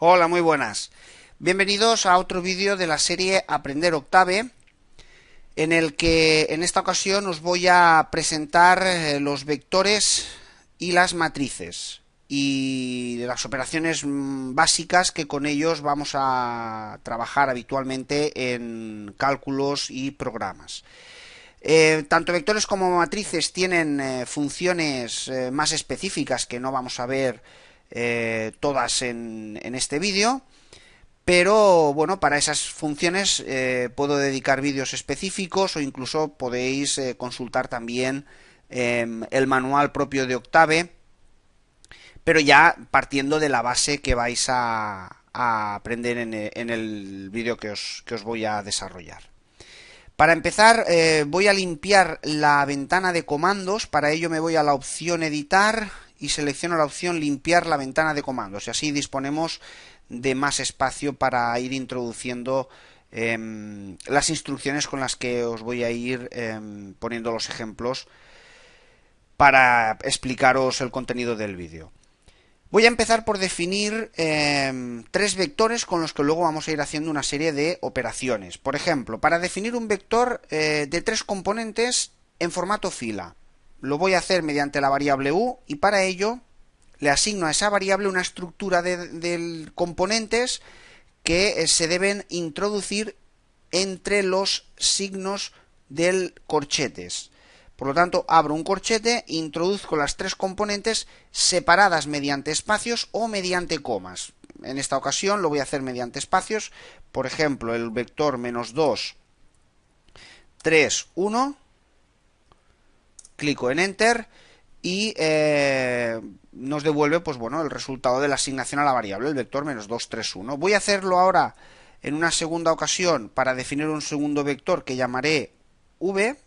Hola, muy buenas. Bienvenidos a otro vídeo de la serie Aprender Octave, en el que en esta ocasión os voy a presentar los vectores y las matrices y las operaciones básicas que con ellos vamos a trabajar habitualmente en cálculos y programas. Tanto vectores como matrices tienen funciones más específicas que no vamos a ver todas en este vídeo. Pero bueno, para esas funciones puedo dedicar vídeos específicos o incluso podéis consultar también el manual propio de Octave, pero ya partiendo de la base que vais a aprender en el vídeo que os voy a desarrollar. Para empezar, voy a limpiar la ventana de comandos. Para ello me voy a la opción editar y selecciono la opción limpiar la ventana de comandos. Y así disponemos de más espacio para ir introduciendo las instrucciones con las que os voy a ir poniendo los ejemplos para explicaros el contenido del vídeo. Voy a empezar por definir tres vectores con los que luego vamos a ir haciendo una serie de operaciones. Por ejemplo, para definir un vector de tres componentes en formato fila, lo voy a hacer mediante la variable u y para ello le asigno a esa variable una estructura de componentes que se deben introducir entre los signos del corchetes. Por lo tanto, abro un corchete e introduzco las tres componentes separadas mediante espacios o mediante comas. En esta ocasión lo voy a hacer mediante espacios. Por ejemplo, el vector menos 2, 3, 1. Clico en Enter y nos devuelve pues bueno, el resultado de la asignación a la variable, el vector menos 2, 3, 1. Voy a hacerlo ahora en una segunda ocasión para definir un segundo vector que llamaré v.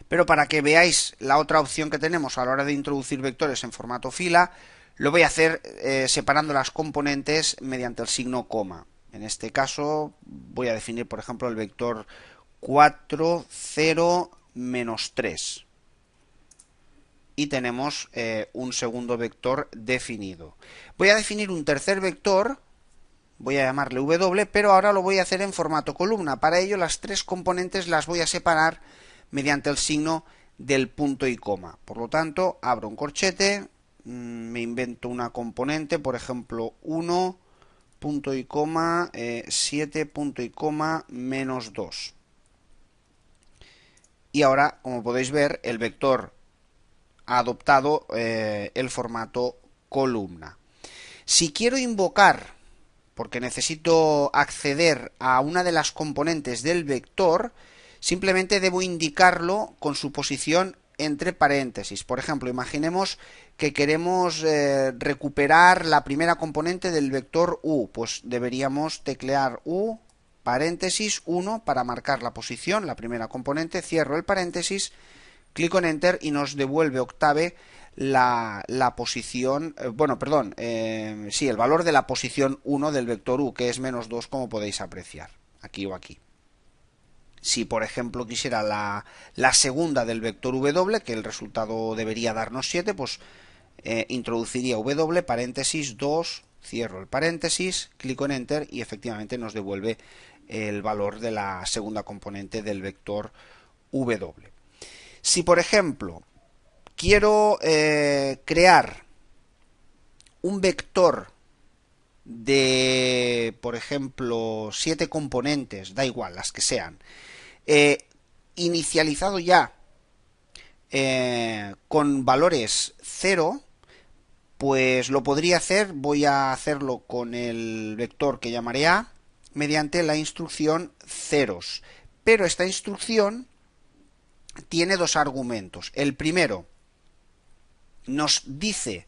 Pero para que veáis la otra opción que tenemos a la hora de introducir vectores en formato fila, lo voy a hacer separando las componentes mediante el signo coma. En este caso voy a definir, por ejemplo, el vector 4, 0, menos 3. Y tenemos un segundo vector definido. Voy a definir un tercer vector, voy a llamarle w, pero ahora lo voy a hacer en formato columna. Para ello las tres componentes las voy a separar mediante el signo del punto y coma. Por lo tanto, abro un corchete, me invento una componente, por ejemplo, 1, punto y coma, 7, punto y coma, menos 2. Y ahora, como podéis ver, el vector ha adoptado el formato columna. Si quiero invocar, porque necesito acceder a una de las componentes del vector, simplemente debo indicarlo con su posición entre paréntesis. Por ejemplo, imaginemos que queremos recuperar la primera componente del vector u, pues deberíamos teclear u, paréntesis, 1 para marcar la posición, la primera componente, cierro el paréntesis, clico en Enter y nos devuelve Octave la posición, el valor de la posición 1 del vector u, que es menos 2, como podéis apreciar, aquí o aquí. Si, por ejemplo, quisiera la segunda del vector w, que el resultado debería darnos 7, pues introduciría w, paréntesis, 2, cierro el paréntesis, clico en Enter y efectivamente nos devuelve el valor de la segunda componente del vector w. Si, por ejemplo, quiero crear un vector de, por ejemplo, 7 componentes, da igual, las que sean, inicializado ya con valores 0, pues lo podría hacer, voy a hacerlo con el vector que llamaré a, mediante la instrucción ceros. Pero esta instrucción tiene dos argumentos. El primero nos dice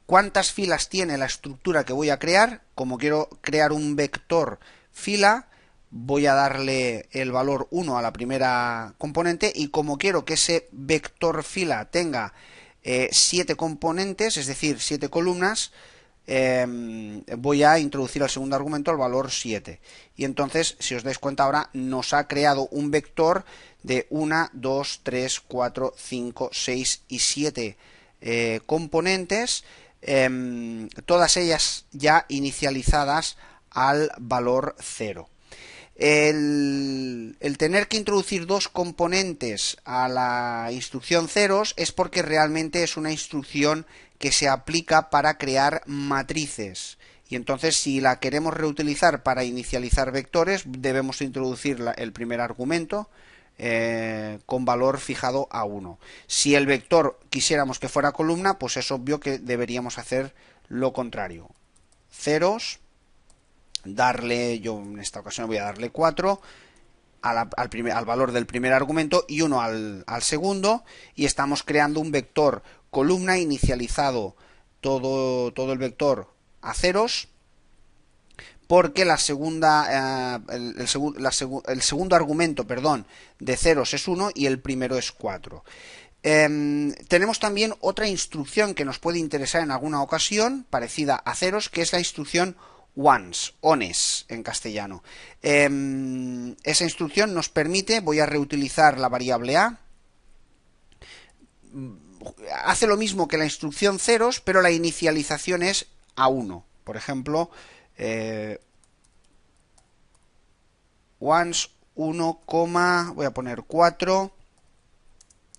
cuántas filas tiene la estructura que voy a crear. Como quiero crear un vector fila, voy a darle el valor 1 a la primera componente, y como quiero que ese vector fila tenga 7 componentes, es decir, 7 columnas, voy a introducir al segundo argumento el valor 7. Y entonces, si os dais cuenta ahora, nos ha creado un vector de 1, 2, 3, 4, 5, 6 y 7 componentes, todas ellas ya inicializadas al valor 0. El tener que introducir dos componentes a la instrucción ceros es porque realmente es una instrucción que se aplica para crear matrices. Y entonces, si la queremos reutilizar para inicializar vectores, debemos introducir el primer argumento con valor fijado a 1. Si el vector quisiéramos que fuera columna, pues es obvio que deberíamos hacer lo contrario. Ceros, yo en esta ocasión voy a darle 4 al valor del primer argumento y 1 al segundo, y estamos creando un vector columna inicializado todo el vector a ceros, porque el segundo argumento, de ceros es 1 y el primero es 4. Tenemos también otra instrucción que nos puede interesar en alguna ocasión, parecida a ceros, que es la instrucción ones en castellano. Esa instrucción nos permite, voy a reutilizar la variable a, hace lo mismo que la instrucción ceros, pero la inicialización es a 1. Por ejemplo, ones 1, voy a poner 4,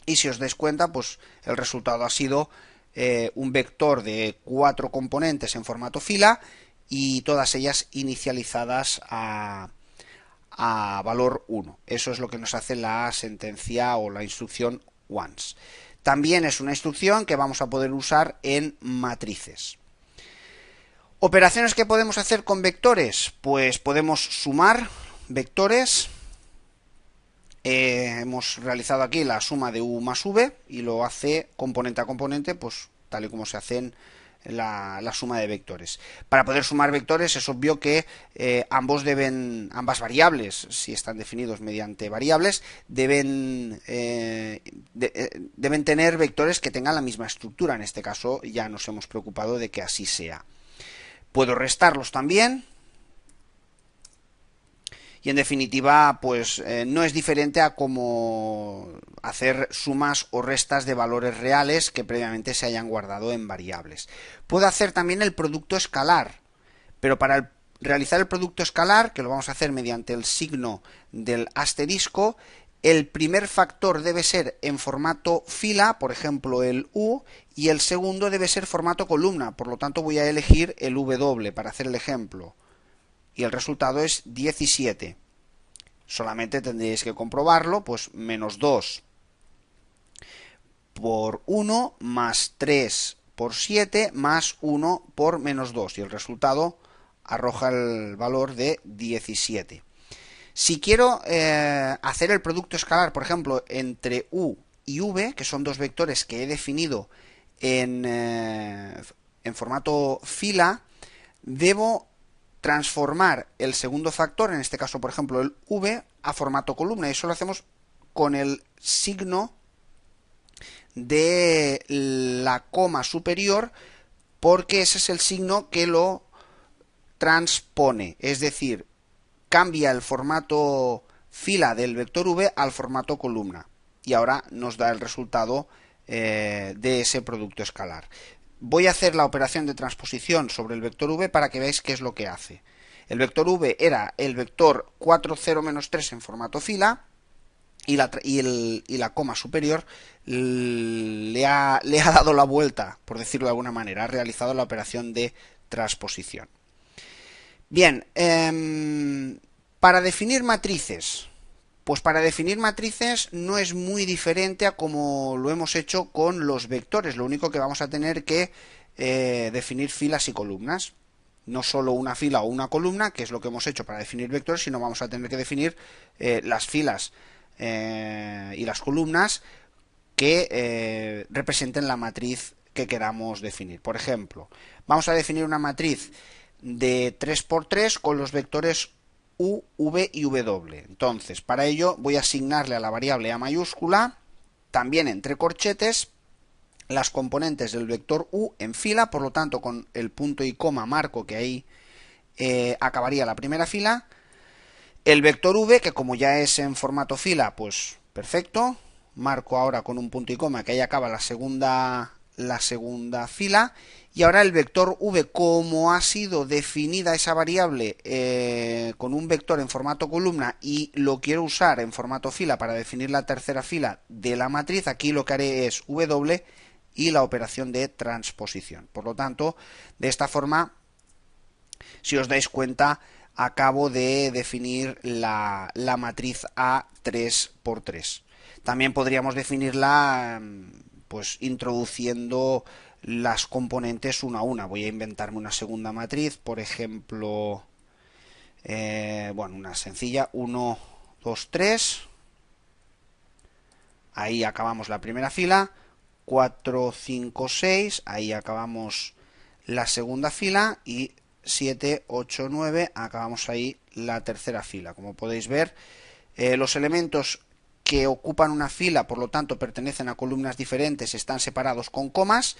y si os dais cuenta, pues el resultado ha sido un vector de 4 componentes en formato fila y todas ellas inicializadas a valor 1. Eso es lo que nos hace la sentencia o la instrucción ones. También es una instrucción que vamos a poder usar en matrices. ¿Operaciones que podemos hacer con vectores? Pues podemos sumar vectores. Hemos realizado aquí la suma de u más v y lo hace componente a componente, pues tal y como se hacen la suma de vectores. Para poder sumar vectores es obvio que ambas variables, si están definidos mediante variables, deben tener vectores que tengan la misma estructura. En este caso ya nos hemos preocupado de que así sea. Puedo restarlos también. Y en definitiva, pues no es diferente a como hacer sumas o restas de valores reales que previamente se hayan guardado en variables. Puedo hacer también el producto escalar, pero para realizar el producto escalar, que lo vamos a hacer mediante el signo del asterisco, el primer factor debe ser en formato fila, por ejemplo el u, y el segundo debe ser formato columna, por lo tanto voy a elegir el w para hacer el ejemplo. Y el resultado es 17. Solamente tendréis que comprobarlo, pues menos 2 por 1 más 3 por 7 más 1 por menos 2. Y el resultado arroja el valor de 17. Si quiero hacer el producto escalar, por ejemplo, entre u y v, que son dos vectores que he definido en formato fila, debo transformar el segundo factor, en este caso por ejemplo el v, a formato columna, y eso lo hacemos con el signo de la coma superior, porque ese es el signo que lo transpone, es decir, cambia el formato fila del vector v al formato columna, y ahora nos da el resultado de ese producto escalar. Voy a hacer la operación de transposición sobre el vector v para que veáis qué es lo que hace. El vector v era el vector 4, 0, menos 3 en formato fila, y la coma superior le ha dado la vuelta, por decirlo de alguna manera, ha realizado la operación de transposición. Bien, para definir matrices, pues para definir matrices no es muy diferente a como lo hemos hecho con los vectores. Lo único que vamos a tener que definir filas y columnas. No solo una fila o una columna, que es lo que hemos hecho para definir vectores, sino vamos a tener que definir las filas y las columnas que representen la matriz que queramos definir. Por ejemplo, vamos a definir una matriz de 3×3 con los vectores u, v y w. Entonces, para ello voy a asignarle a la variable a mayúscula, también entre corchetes, las componentes del vector u en fila, por lo tanto con el punto y coma marco que ahí acabaría la primera fila, el vector v, que como ya es en formato fila, pues perfecto, marco ahora con un punto y coma que ahí acaba la segunda la segunda fila. Y ahora el vector v, como ha sido definida esa variable con un vector en formato columna y lo quiero usar en formato fila para definir la tercera fila de la matriz, aquí lo que haré es w y la operación de transposición. Por lo tanto, de esta forma, si os dais cuenta, acabo de definir la matriz A 3×3. También podríamos definirla pues introduciendo las componentes una a una. Voy a inventarme una segunda matriz, por ejemplo, bueno, una sencilla, 1, 2, 3. Ahí acabamos la primera fila. 4, 5, 6. Ahí acabamos la segunda fila. Y 7, 8, 9. Acabamos ahí la tercera fila. Como podéis ver, los elementos que ocupan una fila, por lo tanto, pertenecen a columnas diferentes, están separados con comas,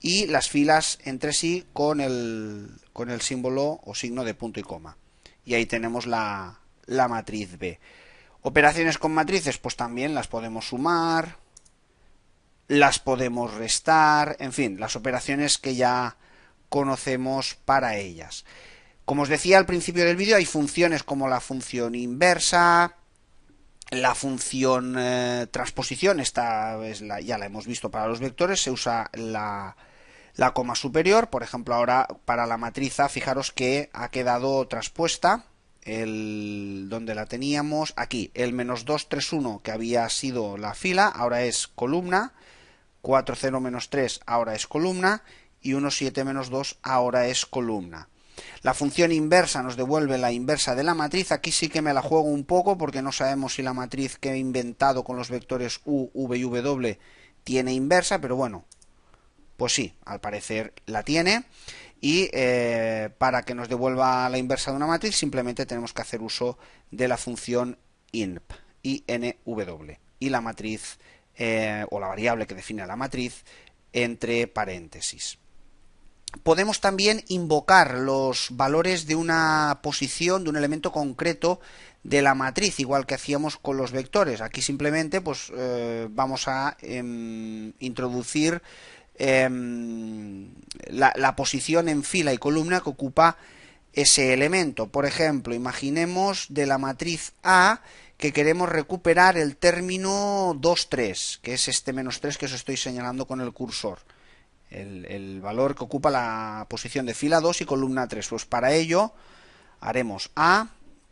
y las filas entre sí con el símbolo o signo de punto y coma. Y ahí tenemos la matriz B. Operaciones con matrices, pues también las podemos sumar, las podemos restar, en fin, las operaciones que ya conocemos para ellas. Como os decía al principio del vídeo, hay funciones como la función inversa, la función transposición, esta es ya la hemos visto para los vectores, se usa la coma superior. Por ejemplo, ahora para la matriz A, fijaros que ha quedado transpuesta donde la teníamos aquí, el menos 2, 3, 1 que había sido la fila, ahora es columna, 4, 0, menos 3 ahora es columna, y 1, 7, menos 2 ahora es columna. La función inversa nos devuelve la inversa de la matriz. Aquí sí que me la juego un poco porque no sabemos si la matriz que he inventado con los vectores u, v y w tiene inversa, pero bueno, pues sí, al parecer la tiene. Y para que nos devuelva la inversa de una matriz simplemente tenemos que hacer uso de la función inv, inv, y la matriz o la variable que define la matriz entre paréntesis. Podemos también invocar los valores de una posición, de un elemento concreto de la matriz, igual que hacíamos con los vectores. Aquí simplemente pues vamos a introducir la posición en fila y columna que ocupa ese elemento. Por ejemplo, imaginemos de la matriz A que queremos recuperar el término 2, 3, que es este menos 3 que os estoy señalando con el cursor. El valor que ocupa la posición de fila 2 y columna 3. Pues para ello haremos A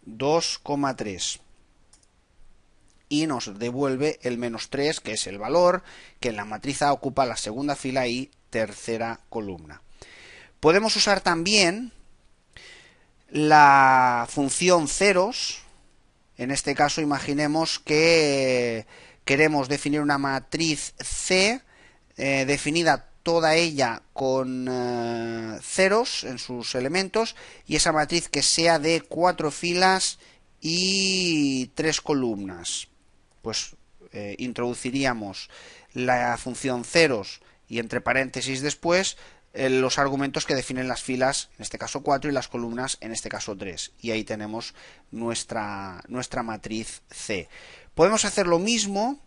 2,3 y nos devuelve el menos 3, que es el valor que en la matriz A ocupa la segunda fila y tercera columna. Podemos usar también la función ceros. En este caso imaginemos que queremos definir una matriz C definida toda ella con ceros en sus elementos, y esa matriz que sea de 4 filas y 3 columnas. Pues introduciríamos la función ceros y entre paréntesis después los argumentos que definen las filas, en este caso 4, y las columnas, en este caso 3. Y ahí tenemos nuestra matriz C. Podemos hacer lo mismo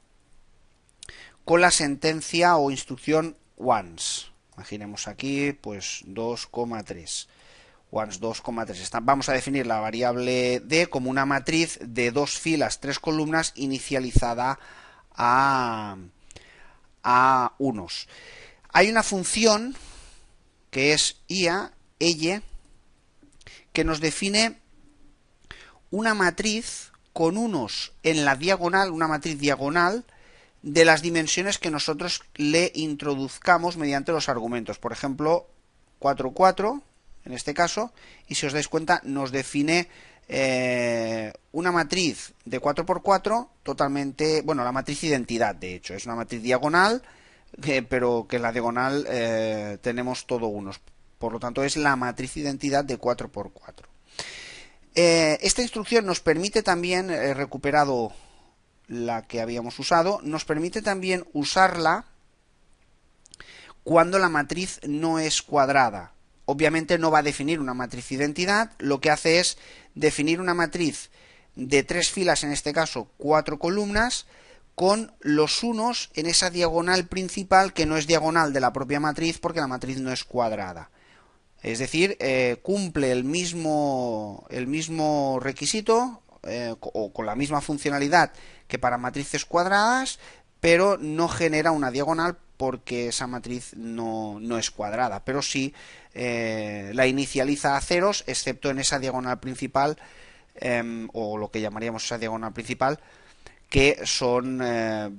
con la sentencia o instrucción once. Imaginemos aquí pues 2,3. Once 2,3. Vamos a definir la variable d como una matriz de 2 filas, 3 columnas inicializada a unos. Hay una función que es ia, que nos define una matriz con unos en la diagonal, una matriz diagonal, de las dimensiones que nosotros le introduzcamos mediante los argumentos. Por ejemplo, 4, 4, en este caso, y si os dais cuenta, nos define una matriz de 4 por 4 totalmente, bueno, la matriz identidad, de hecho, es una matriz diagonal, pero que en la diagonal tenemos todo unos. Por lo tanto, es la matriz identidad de 4 por 4. Esta instrucción nos permite también, recuperado la que habíamos usado, nos permite también usarla cuando la matriz no es cuadrada. Obviamente no va a definir una matriz identidad, lo que hace es definir una matriz de 3 filas, en este caso 4 columnas, con los unos en esa diagonal principal que no es diagonal de la propia matriz porque la matriz no es cuadrada. Es decir, cumple el mismo requisito o con la misma funcionalidad que para matrices cuadradas, pero no genera una diagonal porque esa matriz no es cuadrada, pero sí la inicializa a ceros, excepto en esa diagonal principal, o lo que llamaríamos esa diagonal principal, que son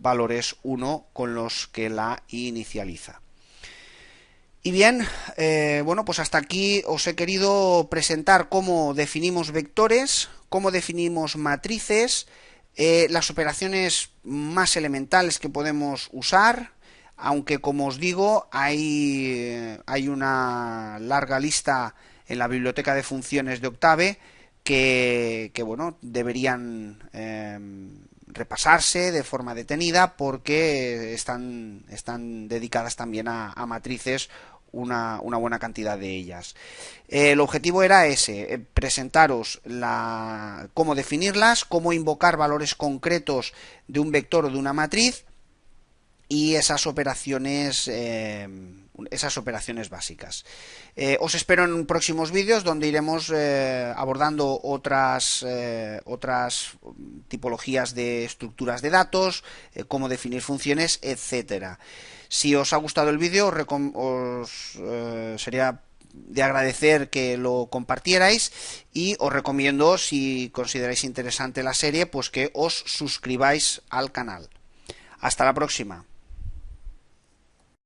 valores 1 con los que la inicializa. Y bien, bueno, pues hasta aquí os he querido presentar cómo definimos vectores, cómo definimos matrices, las operaciones más elementales que podemos usar, aunque como os digo, hay una larga lista en la biblioteca de funciones de Octave que bueno, deberían repasarse de forma detenida porque están dedicadas también a matrices, una buena cantidad de ellas. El objetivo era ese, presentaros cómo definirlas, cómo invocar valores concretos de un vector o de una matriz y esas operaciones básicas. Os espero en próximos vídeos donde iremos abordando otras tipologías de estructuras de datos, cómo definir funciones, etcétera. Si os ha gustado el vídeo, os sería de agradecer que lo compartierais y os recomiendo, si consideráis interesante la serie, pues que os suscribáis al canal. Hasta la próxima.